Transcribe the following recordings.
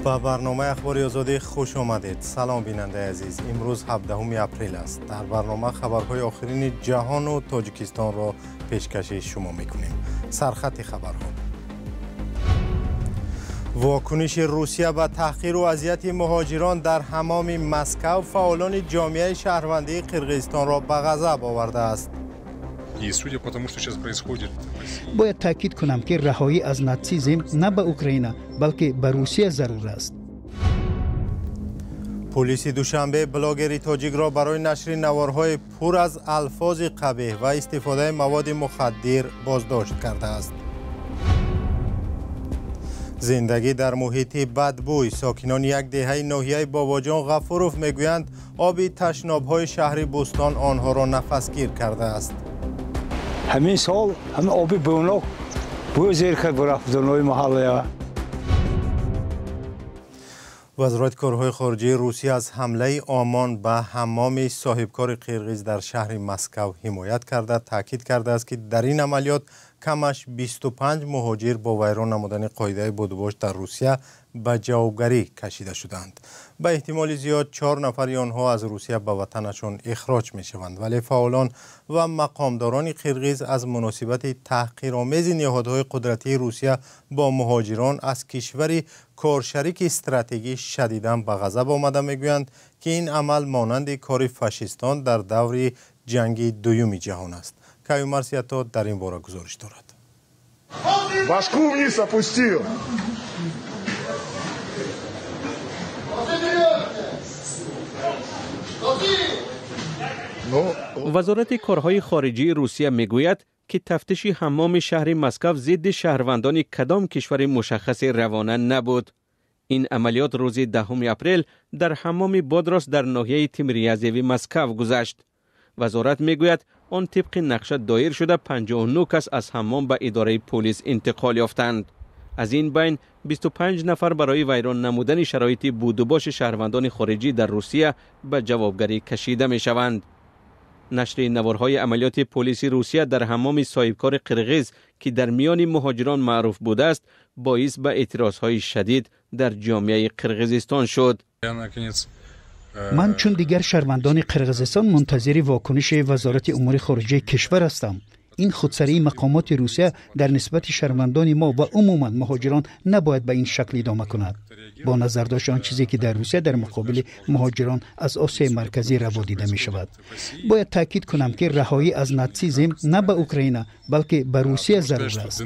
با برنامه اخبار آزادی خوش آمدید. سلام بیننده عزیز. امروز 17 اپریل است. در برنامه خبرهای آخرین جهان و تاجیکستان را پیشکش شما میکنیم. سرخط خبرها: واکنش روسیه به تحقیر و اذیت مهاجران در حمام مسکو فعالان جامعه شهروندی قرقیزستان را به غضب آورده است. باید تاکید کنم که رهایی از ناتسیسم نه به اوکراین بلکه به روسیه ضرور است. پلیس دوشنبه بلاگر تاجیک را برای نشر نوارهای پر از الفاظ قبیح و استفاده مواد مخدر بازداشت کرده است. زندگی در محیط بدبوی: ساکنان یک دهه ناحیه باباجان غفوروف میگویند آب تشناب‌های شهر بوستان آنها را نفسگیر کرده است. همین سال همین آبی بوناک بو زیر کرد برفت دنوی محله. وزارت کارهای خارجه روسیه از حمله آمان به حمام صاحبکار قرقیز در شهر مسکو حمایت کرده. تاکید کرده است که در این عملیات کمش 25 مهاجر با ویران نمودن قاعده بودوباش در روسیه به جوابگری کشیده شدند. به احتمال زیاد 4 نفر آنها از روسیه به وطنشان اخراج می شوند، ولی فعالان و مقامداران قرقیز از مناسبت تحقیرآمیز نهادهای قدرتی روسیه با مهاجران از کشوری کارشریک استراتژیک شدیداً به غضب آمده میگویند که این عمل مانند کار فاشیستان در دور جنگ دوم جهان است. کایو مرسیاتا در این باره گزارش دارد. باشکو вниз опустил. وزارت کارهای خارجه روسیه میگوید که تفتیش حمام شهر مسکو ضد شهروندان کدام کشور مشخص روانه نبود. این عملیات روز 10 اپریل در حمام بادراس در ناحیه تیمریازیوی مسکو گذشت. وزارت میگوید آن طبق نقشه دایر شده 59 کس از حمام به اداره پلیس انتقال یافتند. از این بین 25 نفر برای ویران نمودن شرایط بودوباش شهروندان خارجی در روسیه به جوابگری کشیده می شوند. نشر نوارهای عملیات پلیس روسیه در حمام صاحبکار قرقیز که در میان مهاجران معروف بوده است باعث به اعتراضهای شدید در جامعه قرقیزستان شد. من چون دیگر شهروندان قرقیزستان منتظر واکنش وزارت امور خارجه کشور هستم. این خودسری مقامات روسیه در نسبت شهروندان ما و عموما مهاجران نباید به این شکل ادامه کند. با نظر داشت آن چیزی که در روسیه در مقابل مهاجران از آسیای مرکزی روا دیده می شود. باید تاکید کنم که رهایی از ناتسیسم نه به اوکراین بلکه به روسیه ضرور است.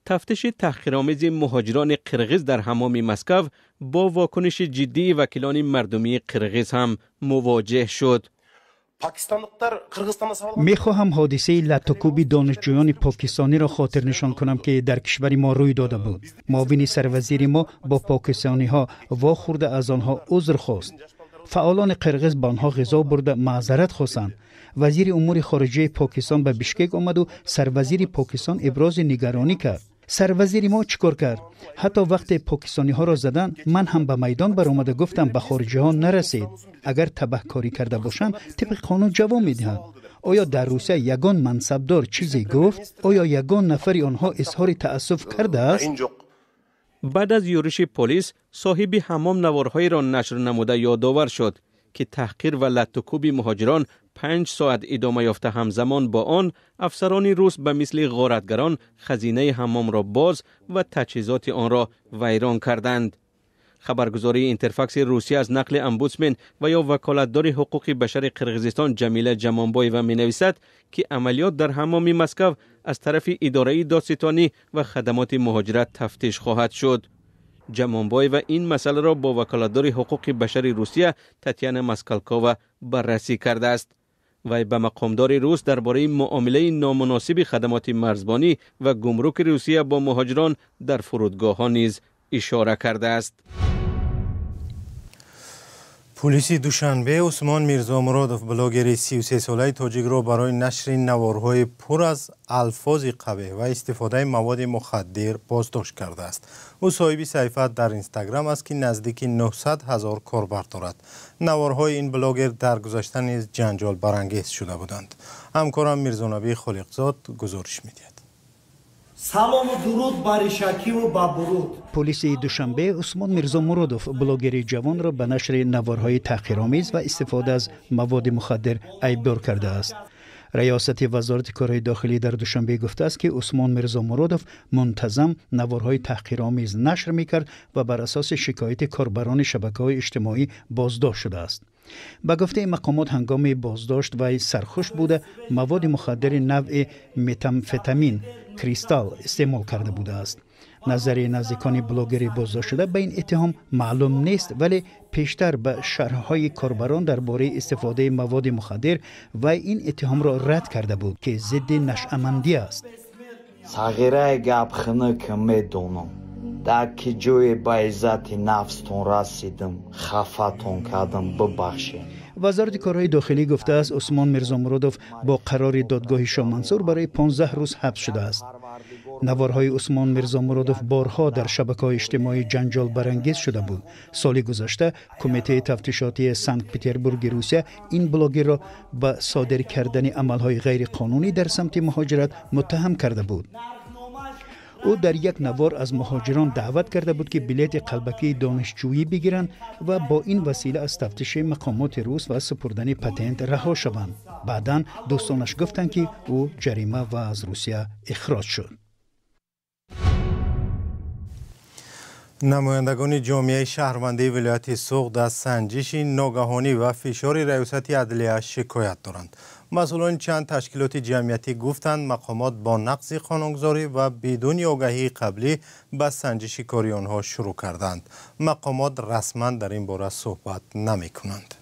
تفتیش تحقیرآمیز مهاجران قرقیز در حمام مسکو با واکنش جدی وکیلان مردمی قرقیز هم مواجه شد. می خواهم حادثه لطوکوب دانشجویان پاکستانی را خاطر نشان کنم که در کشور ما روی داده بود. معاون سروزیر ما با پاکستانی ها واخورده از آنها عذر خواست. فعالان قرقیز به آنها غذا برده معذرت خواستند. وزیر امور خارجه پاکستان به بشکک آمد و سروزیر پاکستان ابراز نگرانی کرد. سروزیر ما چیکار کرد؟ حتی وقت پاکستانی ها را زدن من هم به میدان برآمده گفتم به خارجی ها نرسید. اگر تبهکاری کرده باشند طبق قانون جواب میدهند. آیا در روسیه یگان منصبدار چیزی گفت؟ آیا یگان نفری آنها اظهار تأسف کرده است؟ بعد از یورش پلیس صاحب حمام نوارهای را نشر نموده یادآور شد که تحقیر و لطوکوب مهاجران 5 ساعت ادامه یافته. همزمان با آن افسران روس به مثل غارتگران خزینه حمام را باز و تجهیزات آن را ویران کردند. خبرگزاری اینترفاکس روسیه از نقل امبودسمن و یا وکالتدار حقوق بشر قرقیزستان جمیله جمانبایوا می نویسد که عملیات در حمام مسکو از طرف اداره دادستانی و خدمات مهاجرت تفتیش خواهد شد. جمانبایوا این مسئله را با وکالتدار حقوق بشر روسیه تاتیانا ماسکالکووا بررسی کرده است. وی به مقامدار روس درباره معامله نامناسب خدمات مرزبانی و گمرک روسیه با مهاجران در فرودگاه‌ها نیز اشاره کرده است. پلیس دوشنبه عثمان میرزا مرادوف بلاگر 33 ساله تاجیک را برای نشر نوارهای پر از الفاظ قبیح و استفاده مواد مخدر بازداشت کرده است. او صاحب صفحه در اینستاگرام است که نزدیک 900,000 کاربر دارد. نوارهای این بلاگر در گذشته نیز جنجال برانگیز شده بودند. همکارم میرزا نبی خالقزاد گزارش می‌دهد. салому дуруд бари шакиву ба буруд. پلیس دوشنبه عثمان میرزا مرادوف بلاگر جوان را به نشر نوارهای تحقیرآمیز و استفاده از مواد مخدر ایبدار کرده است. ریاست وزارت کارهای داخلی در دوشنبه گفته است که عثمان میرزا مرادوف منتظم نوارهای تحقیرآمیز نشر میکرد و بر اساس شکایت کاربران شبکه‌های اجتماعی بازداشت شده است. به گفته مقامات هنگام بازداشت وی سرخوش بوده مواد مخدر نوع متامفتامین کریستال استعمال کرده بوده است. نظر نزدیکان بلاگر بازداشت شده به این اتهام معلوم نیست، ولی پیشتر به شرح‌های کاربران درباره استفاده مواد مخدر و این اتهام را رد کرده بود که ضد نشأه‌مندی است. صغیره گپ خنک میدونم در که جوی با عزت نفستون رسیدم خفتون کردم ببخشید. وزارت کارهای داخلی گفته است عثمان میرزا مرادوف با قرار دادگاه شاه منصور برای 15 روز حبس شده است. نوارهای عثمان میرزا مرادوف بارها در شبکه‌های اجتماعی جنجال برانگیز شده بود. سال گذشته کمیته تفتیشاتی سنت پترزبورگ روسیه این بلاگر را به صادر کردن عملهای غیر قانونی در سمت مهاجرت متهم کرده بود. او در یک نوار از مهاجران دعوت کرده بود که بلیط قلبکی دانشجویی بگیرند و با این وسیله از تفتیش مقامات روس و سپردن پتنت رها شوند. بعداً دوستانش گفتند که او جریمه و از روسیه اخراج شد. نمایندگان جامعه شهروندی ولایت سوغد از سنجش ناگهانی و فشار ریاست عدلیه شکایت دارند. مسئولان چند تشکیلات جمعیتی گفتند مقامات با نقض قانونگذاری و بدون آگاهی قبلی به سنجش کاری آنها شروع کردند. مقامات رسما در این باره صحبت نمی کنند.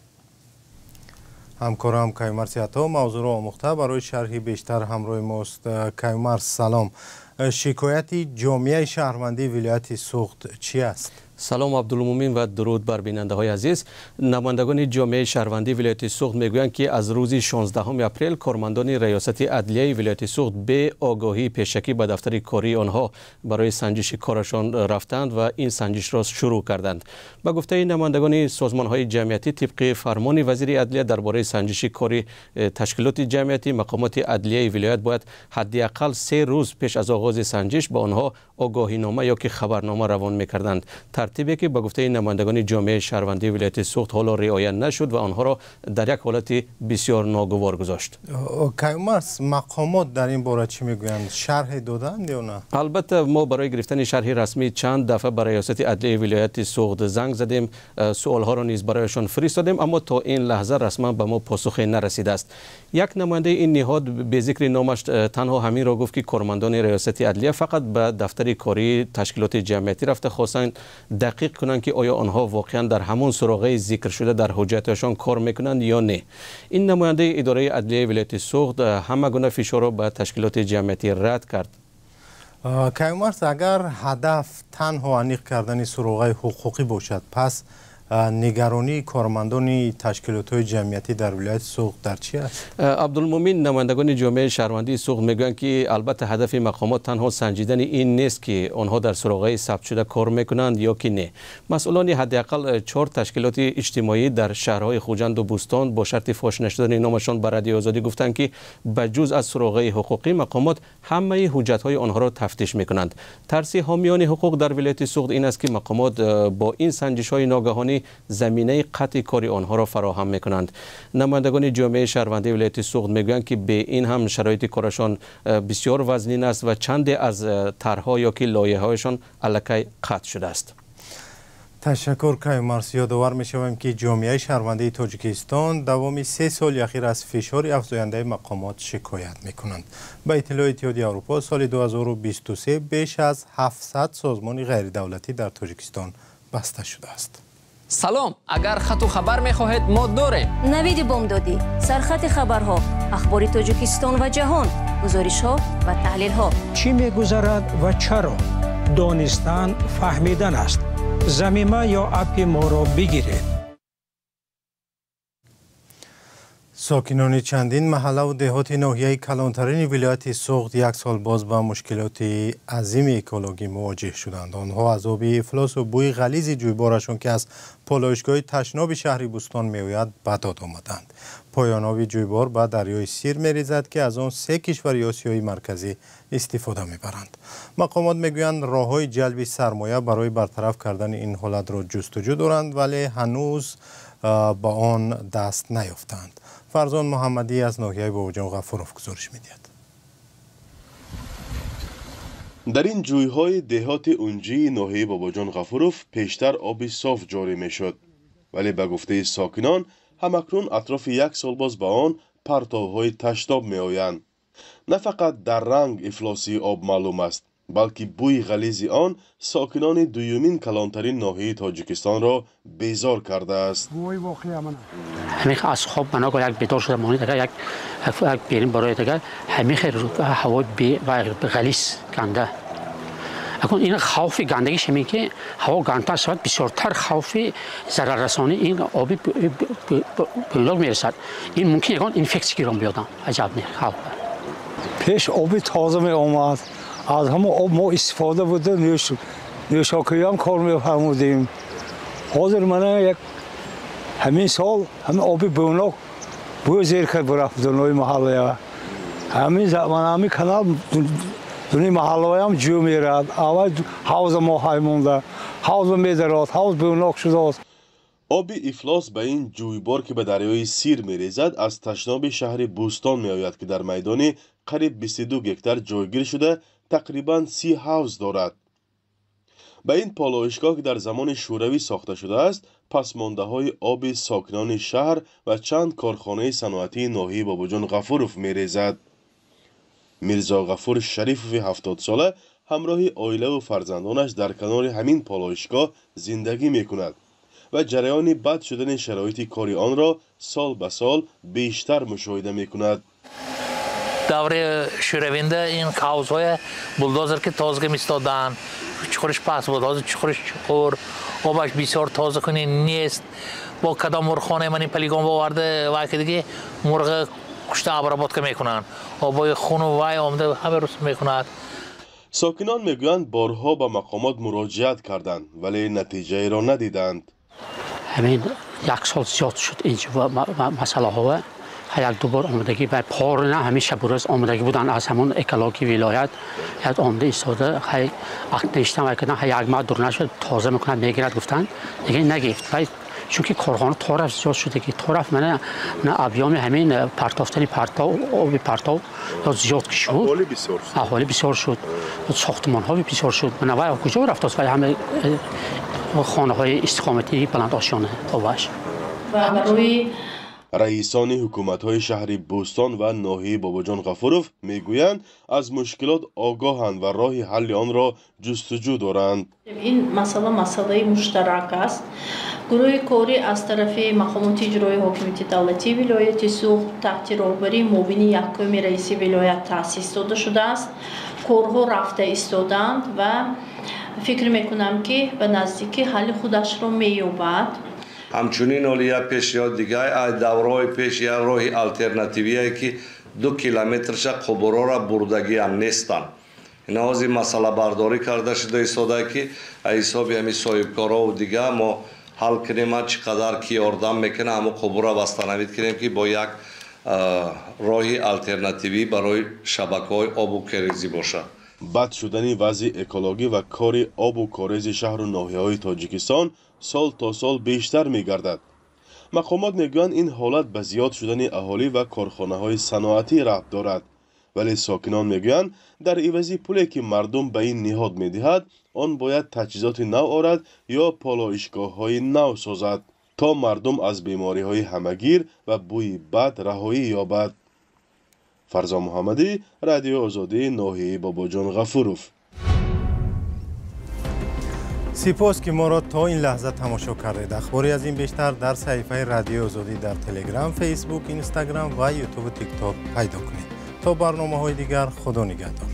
همکارم کیومرث سیاتا موضوع را آموخته برای شرحی بیشتر همراه ماست. کیومرث سلام. شکایت جامعه شهروندی ولایت سوغد چی است؟ سلام عبدالمومن و درود بر بیننده های عزیز. نمایندگان جامعه شهروندی ولایت سوغد میگویند که از روز 16 اپریل کارمندان ریاست عدلیه ولایت سوغد به آگاهی پیشکی به دفتر کاری آنها برای سنجش کارشان رفتند و این سنجش را شروع کردند. به گفته نمایندگان سازمان های جمعیتی طبق فرمان وزیر عدلیه درباره سنجش کاری تشکیلات جمعیتی مقامات عدلیه ولایت باید حداقل 3 روز پیش از آغاز سنجش به آنها آگاهینامه یا که خبرنامه روان می‌کردند. ترتیبی که به گفته نمایندگان جامعه شهروندی ولایت سوغد حالا رعایت نشد و آنها را در یک حالت بسیار ناگوار گذاشت. کیومرث مقامات در این باره چی میگویند؟ شرح دادند یا نه؟ البته ما برای گرفتن شرح رسمی چند دفعه برای ریاست عدلیه ولایت سوغد زنگ زدیم، سوال ها را نیز برایشان فرستادیم، اما تا این لحظه رسما به ما پاسخی نرسیده است. یک نماینده این نهاد به ذکر نامش تنها همین را گفت که کارمندان ریاست عدلیه فقط به دفتر کاری تشکیلات جمعیتی رفته خواستند دقیق کنند که آیا آنها واقعا در همون سراغه ذکر شده در حجتشان کار میکنند یا نه. این نماینده اداره عدلیه ولایت سوغد همه گونه فشار را به تشکیلات جمعیتی رد کرد. کیومرث اگر هدف تنها انیق کردن سراغه حقوقی باشد، پس نگرانی کارمندان تشکیلات جمعیتی در ولایت سوغد در چی است؟ عبدالمومن نمایندگان جامعه شهروندی سوغد میگویند که البته هدف مقامات تنها سنجیدن این نیست که آنها در سراغه ثبت شده کار میکنند یا که نه. مسئولان حداقل 4 تشکیلات اجتماعی در شهرهای خوجند و بوستان با شرط فاش نشدن نامشان به رادیو آزادی گفتند که بجز از سراغه حقوقی مقامات همه حجت‌های آنها را تفتیش میکنند. ترس حامیان حقوق در ولایت سوغد این است که مقامات با این سنجش‌های ناگهانی زمینه قطع کاری آنها را فراهم میکنند. نمایندگان جامعه شهروندی ولایت سوغد میگویند که به این هم شرایط کارشان بسیار وزنین است و چند از طرح‌ها یا که لایحه‌هایشان الکی قطع شده است. تشکر کیومرث. یادآور می‌شویم که جامعه شهروندی تاجیکستان دوام 3 سال اخیر از فشار افزاینده مقامات شکایت می‌کنند. به اطلاع اتحادیه اروپا سال 2023 بیش از 700 سازمان غیر دولتی در تاجیکستان بسته شده است. سلام، اگر خط و خبر می‌خواهید ما داریم. نوید بامدادی، سرخط خبرها، اخبار تاجیکستان و جهان، گزارش‌ها و تحلیل‌ها. چی می‌گذرد و چرا؟ دانستن فهمیدن است. ضمیمه یا اپ ما را بگیرید. ساکنان چندین محله و دهات ناحیه کلانترین ولایت سوغد 1 سال باز با مشکلات عظیم اکولوژی مواجه شدند. آنها از آب افلاس و بوی غلیظ جویبارشان که از پالایشگاه تشناب شهر بوستان میآید به داد آمدند. پایان آب جویبار به دریای سیر می‌ریزد که از آن 3 کشور آسیایی مرکزی استفاده می‌برند. مقامات میگویند راه‌های جلب سرمایه برای برطرف کردن این حالت را جستجو دارند ولی هنوز با آن دست نیافتند. فرزان محمدی از ناحیه باباجان غفورف گزارش می‌دهد. در این جویهای دهات اونجی ناحیه باباجان غفورف پیشتر آب صاف جاری میشد، ولی به گفته ساکنان همکنون اطراف 1 سال باز به آن پرتوهای تشتاب می آیند. نه فقط در رنگ افلاسی آب معلوم است، بلکه بوی غلیظ آن ساکنان دومین کلانترین ناحیه تاجیکستان را بیزار کرده است. همین از خواب بنا یک بیدار شده مانی دیگه یک بریم برای دیگه همین هوا غلیظ گنده. اکنون این خوف گندگیش همین که هوا گندتر شود بسیارتر خوف ضرر رسانی این آبی بلوغ میرسد. این ممکن یکان اینفکسی گیران بیادن. عجب نه خوف. پیش آبی تازه می آمد. از همون آب ما استفاده بوده نوشاکری هم کار می فرمودیم. حاضر من یک همین سال همین آبی بوناک بوی زیر کرد برفت دنوی محله. همین زمان همین کانال دنوی محله هم جو می رد. اول حوض ما های مونده. حوض می دراد. حوض بوناک شده است. آب افلاس به این جویبار که به دریای سیر می ریزد از تشناب شهر بوستان می آید که در میدان قریب 22 هکتار جایگیر شده تقریباً 30 حوض دارد. به این پالایشگاه که در زمان شوروی ساخته شده است پسمانده های آب ساکنان شهر و چند کارخانه صنعتی ناحیه باباجان غفورف می ریزد. میرزا غفور شریفوف 70 ساله همراه عائله و فرزندانش در کنار همین پالایشگاه زندگی می کند و جریان بد شدن شرایط کاری آن را سال به سال بیشتر مشاهده می کند. دور شوروینده این حوض‌های بولدوزر که تازه می‌استادن چخورش پس بود حاضر چخورش چخور آبش بسیار تازه کنی نیست با کدام مرخانه من این پلیگان باورده و که دیگه مرغ کشته آبراباد که میکنن آبای خون و وای آمده همه روز میکند. ساکنان میگویند بارها به مقامات مراجعت کردند ولی نتیجه را ندیدند. همین 1 سال زیاد شد اینجا مسئله ها یک دوبار آمدگی و پار نه همیشه بروز آمدگی بودن از همون اکلاکی ولایت یک آمده ایستاده خیلی وقت نشتن و کردن یک ماه دور نشد تازه میکنند میگیرد گفتن دیگه نگفت ولی چون که کارخانه طرف زیاد شده که طرف من نه ابیام همین پرتافتنی آبی پرتاو زیاد شد احوالی بسیار شد ساختمان ها بسیار شد من وای کجا رفت است ولی همه خانه های استقامتی بلند آشیانه آبش و برای رئیسان حکومت‌های شهر بوستان و ناحیه باباجان غفورف میگویند از مشکلات آگاهند و راه حل آن را جستجو دارند. این مسئله مشترک است. گروه کاری از طرف مقامات اجرایی حاکمیت دولتی ولایت سوخت تحت راهبری معاون یکم رئیس ولایت تأسیس داده شده است. کارها رفته ایستادند و فکر میکنم که به نزدیکی حل خودش را مییابد. همچنین اولیه پیش یا دیگه دورهای پیش یا راه الटरनेटिवی که 2 کیلومترش قبورا را بردگی هم نیستن. اینا از این مسئله برداری کرده شده ایستاده که حسابی همین صاحبکارا و دیگه ما حل کنیم چقدر کی یاردم میکنه همون قبورا بستنوید کنیم که با یک راه الटरनेटिवی برای شبکه‌های آب و کاریزی باشه. بد شدن وضع اکولوژی و کار آب و کاریز شهر و ناحیه‌های تاجیکستان سال تا سال بیشتر می‌گردد. مقامات میگویند این حالت به زیاد شدن اهالی و کارخانه‌های صنعتی ربط دارد، ولی ساکنان میگویند در عوض پولی که مردم به این نهاد میدهد آن باید تجهیزات نو آورد یا پالایشگاه‌های نو سازد تا مردم از بیماری‌های همگیر و بوی بد رهایی یابد. فرزان محمدی، رادیو آزادی، ناحیه باباجان غفورف. سپاس که ما را تا این لحظه تماشا کردید. اخباری از این بیشتر در صفحه رادیو آزادی در تلگرام، فیسبوک، اینستاگرام و یوتیوب و تیک تاک پیدا کنید. تا برنامه‌های دیگر خدا نگهدار.